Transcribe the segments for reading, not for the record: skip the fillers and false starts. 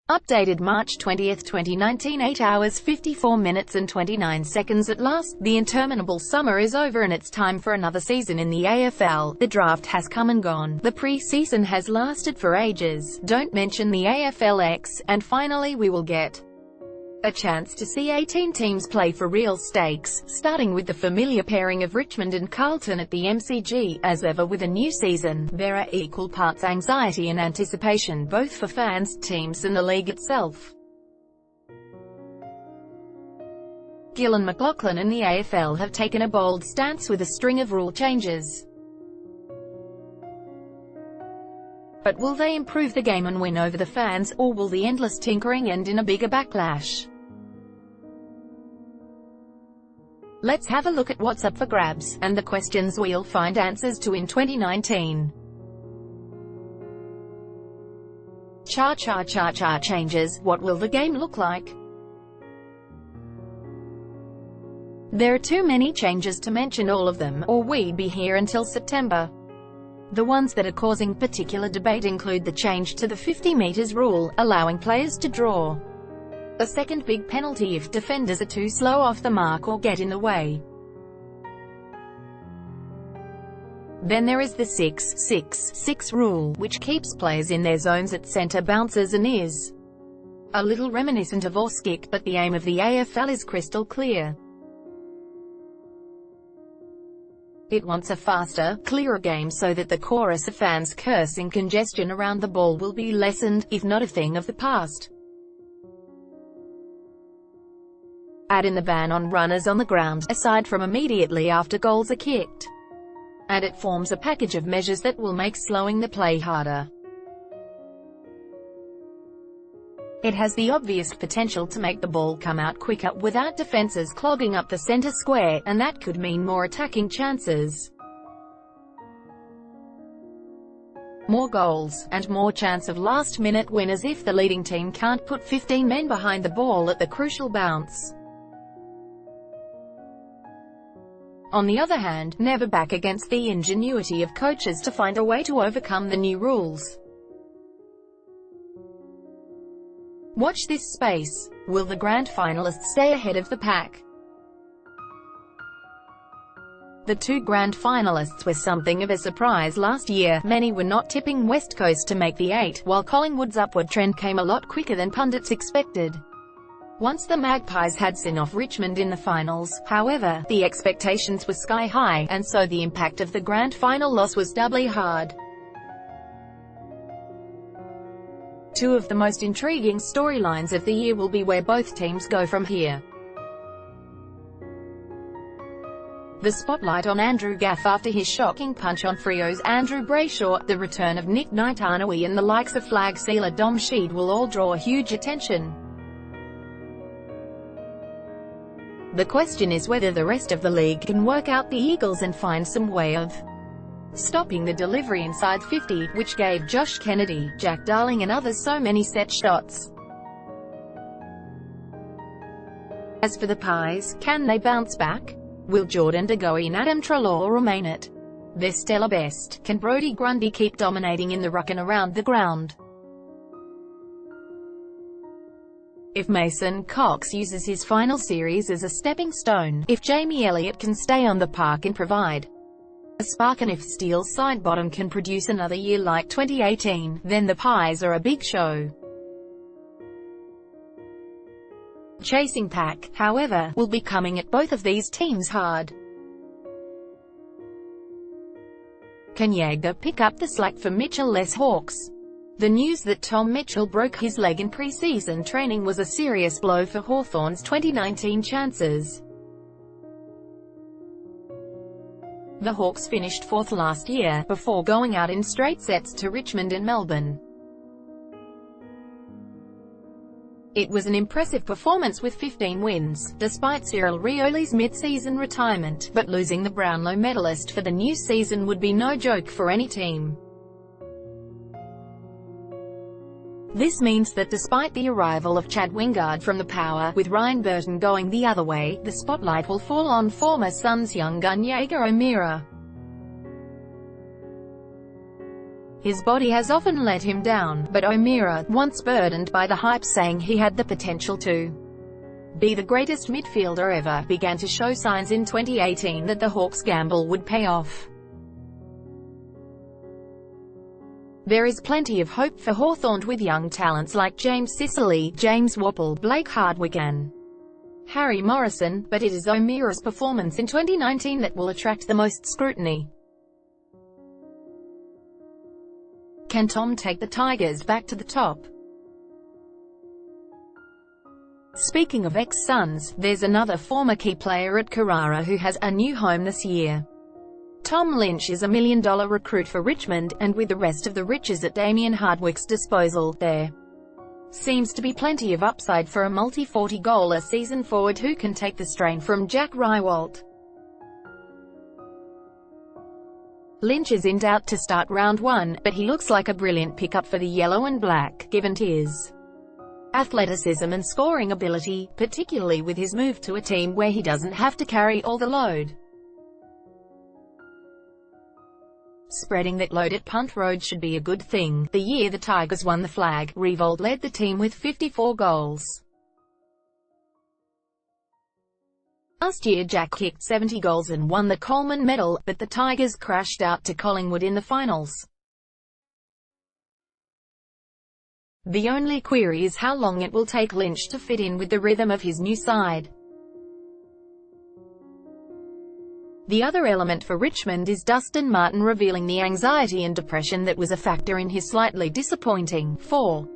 Updated March 20, 2019, 8 hours 54 minutes and 29 seconds. At last, the interminable summer is over and it's time for another season in the AFL. The draft has come and gone. The pre-season has lasted for ages. Don't mention the AFLX. And finally we will get a chance to see 18 teams play for real stakes, starting with the familiar pairing of Richmond and Carlton at the MCG. As ever with a new season, there are equal parts anxiety and anticipation, both for fans, teams and the league itself. Gillon McLachlan and the AFL have taken a bold stance with a string of rule changes. But will they improve the game and win over the fans, or will the endless tinkering end in a bigger backlash? Let's have a look at what's up for grabs, and the questions we'll find answers to in 2019. Cha changes. What will the game look like? There are too many changes to mention all of them, or we'd be here until September. The ones that are causing particular debate include the change to the 50 meters rule, allowing players to draw a second big penalty if defenders are too slow off the mark or get in the way. Then there is the 6-6-6 rule, which keeps players in their zones at centre bounces and is a little reminiscent of Orskick, but the aim of the AFL is crystal clear. It wants a faster, clearer game so that the chorus of fans cursing congestion around the ball will be lessened, if not a thing of the past. Add in the ban on runners on the ground, aside from immediately after goals are kicked. And it forms a package of measures that will make slowing the play harder. It has the obvious potential to make the ball come out quicker, without defences clogging up the centre square, and that could mean more attacking chances, more goals, and more chance of last-minute winners if the leading team can't put 15 men behind the ball at the crucial bounce. On the other hand, never back against the ingenuity of coaches to find a way to overcome the new rules. Watch this space. Will the grand finalists stay ahead of the pack? The two grand finalists were something of a surprise last year. Many were not tipping West Coast to make the 8, while Collingwood's upward trend came a lot quicker than pundits expected. Once the Magpies had sent off Richmond in the finals, however, the expectations were sky high, and so the impact of the grand final loss was doubly hard. Two of the most intriguing storylines of the year will be where both teams go from here. The spotlight on Andrew Gaff after his shocking punch on Freo's Andrew Brayshaw, the return of Nick Naitanui and the likes of flag sealer Dom Sheed will all draw huge attention. The question is whether the rest of the league can work out the Eagles and find some way of stopping the delivery inside 50, which gave Josh Kennedy, Jack Darling and others so many set shots. As for the Pies, can they bounce back? Will Jordan De Goey and Adam Treloar remain at their stellar best? Can Brodie Grundy keep dominating in the ruck and around the ground? If Mason Cox uses his final series as a stepping stone, if Jamie Elliott can stay on the park and provide a spark, and if Steele's side bottom can produce another year like 2018, then the Pies are a big show. Chasing pack, however, will be coming at both of these teams hard. Can Jaeger pick up the slack for Mitchell-less Hawks? The news that Tom Mitchell broke his leg in pre-season training was a serious blow for Hawthorn's 2019 chances. The Hawks finished 4th last year, before going out in straight sets to Richmond and Melbourne. It was an impressive performance with 15 wins, despite Cyril Rioli's mid-season retirement, but losing the Brownlow medalist for the new season would be no joke for any team. This means that despite the arrival of Chad Wingard from the Power, with Ryan Burton going the other way, the spotlight will fall on former Suns young gun Jaeger O'Meara. His body has often let him down, but O'Meara, once burdened by the hype saying he had the potential to be the greatest midfielder ever, began to show signs in 2018 that the Hawks' gamble would pay off. There is plenty of hope for Hawthorn with young talents like James Sicily, James Wapple, Blake Hardwick and Harry Morrison, but it is O'Meara's performance in 2019 that will attract the most scrutiny. Can Tom take the Tigers back to the top? Speaking of ex-Suns, there's another former key player at Carrara who has a new home this year. Tom Lynch is a $1 million recruit for Richmond, and with the rest of the riches at Damien Hardwick's disposal, there seems to be plenty of upside for a multi-40-goal-a-season forward who can take the strain from Jack Rywalt. Lynch is in doubt to start round 1, but he looks like a brilliant pickup for the yellow and black, given his athleticism and scoring ability, particularly with his move to a team where he doesn't have to carry all the load. Spreading that load at punt road should be a good thing. The year the Tigers won the flag, Rywalt led the team with 54 goals. Last year Jack kicked 70 goals and won the Coleman Medal, but the Tigers crashed out to Collingwood in the finals. The only query is how long it will take Lynch to fit in with the rhythm of his new side. The other element for Richmond is Dustin Martin revealing the anxiety and depression that was a factor in his slightly disappointing, for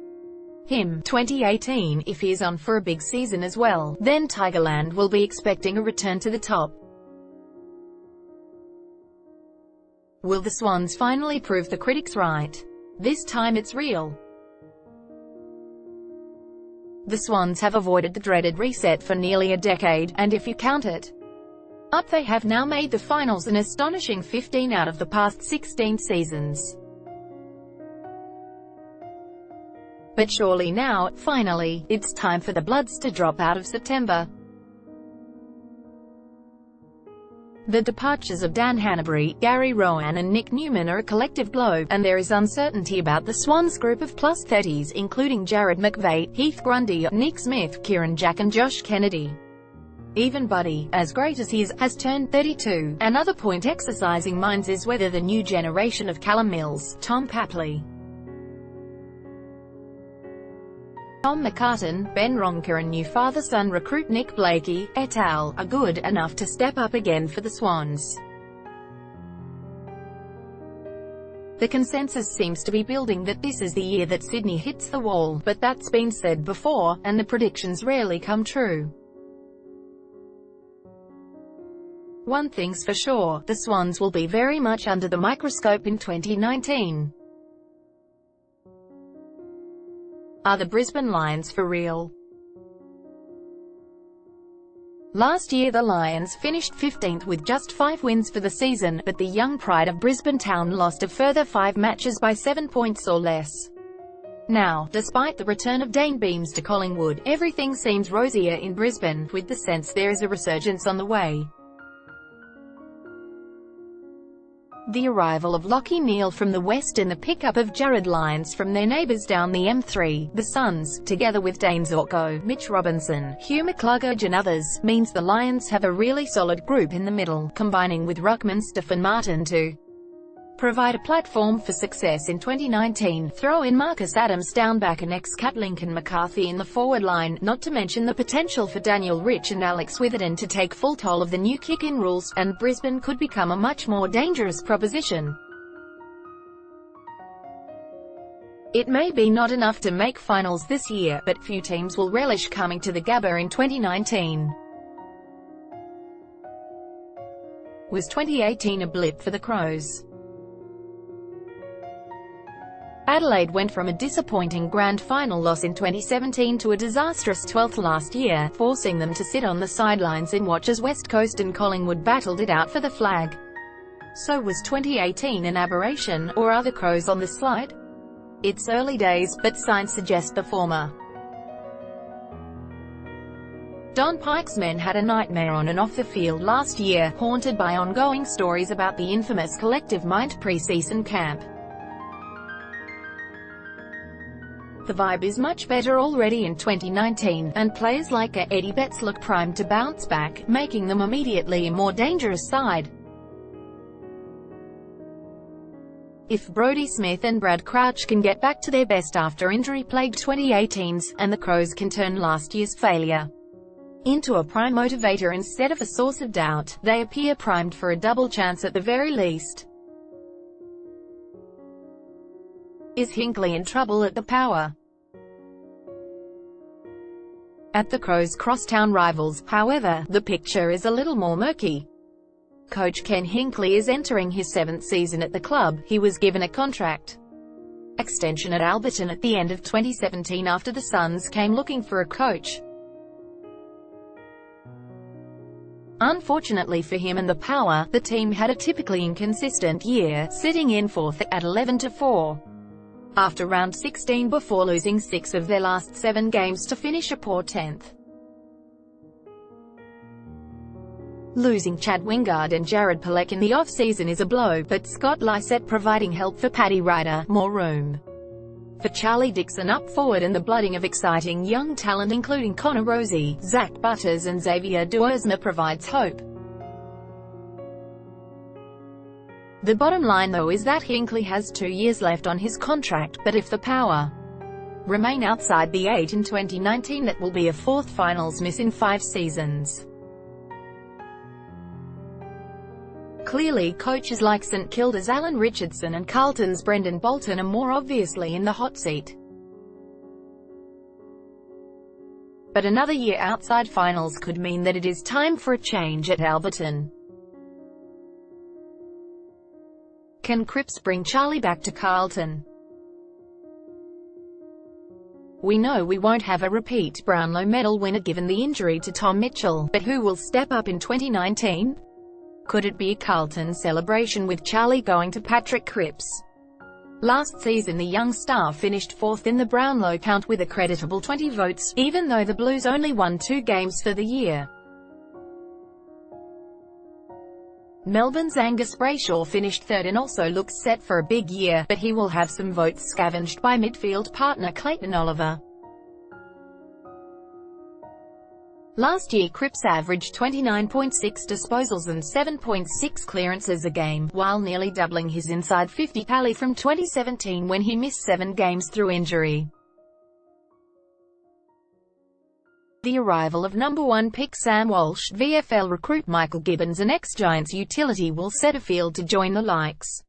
him, 2018. If he is on for a big season as well, then Tigerland will be expecting a return to the top. Will the Swans finally prove the critics right? This time it's real. The Swans have avoided the dreaded reset for nearly a decade, and if you count it up, they have now made the finals an astonishing 15 out of the past 16 seasons. But surely now, finally, it's time for the Bloods to drop out of September. The departures of Dan Hannebery, Gary Rowan and Nick Newman are a collective blow, and there is uncertainty about the Swans group of +30s, including Jared McVeigh, Heath Grundy, Nick Smith, Kieran Jack and Josh Kennedy. Even Buddy, as great as he is, has turned 32. Another point exercising minds is whether the new generation of Callum Mills, Tom Papley, Tom McCartan, Ben Ronker and new father-son recruit Nick Blakey, et al., are good enough to step up again for the Swans. The consensus seems to be building that this is the year that Sydney hits the wall, but that's been said before, and the predictions rarely come true. One thing's for sure, the Swans will be very much under the microscope in 2019. Are the Brisbane Lions for real? Last year the Lions finished 15th with just 5 wins for the season, but the young pride of Brisbane Town lost a further 5 matches by 7 points or less. Now, despite the return of Dane Beams to Collingwood, everything seems rosier in Brisbane, with the sense there is a resurgence on the way. The arrival of Lachie Neale from the west and the pickup of Jared Lyons from their neighbours down the M3, the Suns, together with Dane Zorko, Mitch Robinson, Hugh McCluggage and others, means the Lions have a really solid group in the middle, combining with ruckman Stephen Martin to provide a platform for success in 2019. Throw in Marcus Adams down back and ex-Cat Lincoln McCarthy in the forward line, not to mention the potential for Daniel Rich and Alex Witherden to take full toll of the new kick-in rules, and Brisbane could become a much more dangerous proposition. It may be not enough to make finals this year, but few teams will relish coming to the Gabba in 2019. Was 2018 a blip for the Crows? Adelaide went from a disappointing grand final loss in 2017 to a disastrous 12th last year, forcing them to sit on the sidelines and watch as West Coast and Collingwood battled it out for the flag. So was 2018 an aberration, or are the Crows on the slide? It's early days, but signs suggest the former. Don Pyke's men had a nightmare on and off the field last year, haunted by ongoing stories about the infamous collective mind preseason camp. The vibe is much better already in 2019, and players like Eddie Betts look primed to bounce back, making them immediately a more dangerous side. If Brodie Smith and Brad Crouch can get back to their best after injury-plagued 2018s, and the Crows can turn last year's failure into a prime motivator instead of a source of doubt, they appear primed for a double chance at the very least. Is Hinkley in trouble at the Power? At the Crows' crosstown rivals, however, the picture is a little more murky. Coach Ken Hinkley is entering his 7th season at the club. He was given a contract extension at Alberton at the end of 2017 after the Suns came looking for a coach. Unfortunately for him and the Power, the team had a typically inconsistent year, sitting in 4th at 11-4 after round 16 before losing 6 of their last 7 games to finish a poor 10th. Losing Chad Wingard and Jared Palek in the off-season is a blow, but Scott Lysette providing help for Paddy Ryder, more room for Charlie Dixon up forward, and the blooding of exciting young talent including Connor Rosie, Zach Butters and Xavier Duursma provides hope. The bottom line though is that Hinkley has 2 years left on his contract, but if the Power remain outside the 8 in 2019, that will be a 4th finals miss in 5 seasons. Clearly, coaches like St Kilda's Alan Richardson and Carlton's Brendan Bolton are more obviously in the hot seat. But another year outside finals could mean that it is time for a change at Alberton. Can Cripps bring Charlie back to Carlton? We know we won't have a repeat Brownlow medal winner given the injury to Tom Mitchell, but who will step up in 2019? Could it be a Carlton celebration with Charlie going to Patrick Cripps? Last season the young star finished 4th in the Brownlow count with a creditable 20 votes, even though the Blues only won 2 games for the year. Melbourne's Angus Brayshaw finished 3rd and also looks set for a big year, but he will have some votes scavenged by midfield partner Clayton Oliver. Last year Cripps averaged 29.6 disposals and 7.6 clearances a game, while nearly doubling his inside 50 tally from 2017 when he missed 7 games through injury. The arrival of number 1 pick Sam Walsh, VFL recruit Michael Gibbons and ex-Giants utility will set a field to join the likes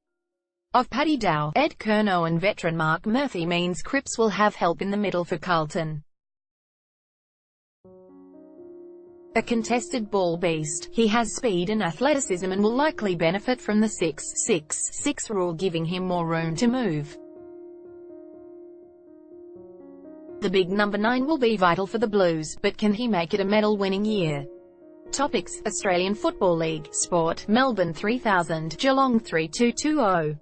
of Paddy Dow, Ed Curnow and veteran Mark Murphy means Cripps will have help in the middle for Carlton. A contested ball beast, he has speed and athleticism and will likely benefit from the 6-6-6 rule, giving him more room to move. The big number 9 will be vital for the Blues, but can he make it a medal-winning year? Topics: Australian Football League, Sport, Melbourne 3000, Geelong 3220.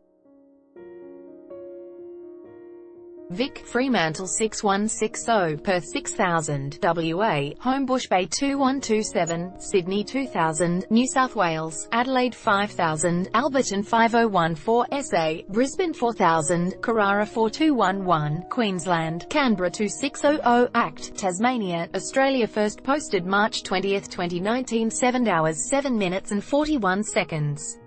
Vic, Fremantle 6160, Perth 6000, WA, Homebush Bay 2127, Sydney 2000, New South Wales, Adelaide 5000, Alberton 5014, SA, Brisbane 4000, Carrara 4211, Queensland, Canberra 2600, ACT, Tasmania, Australia. First posted March 20, 2019, 7 hours 7 minutes and 41 seconds.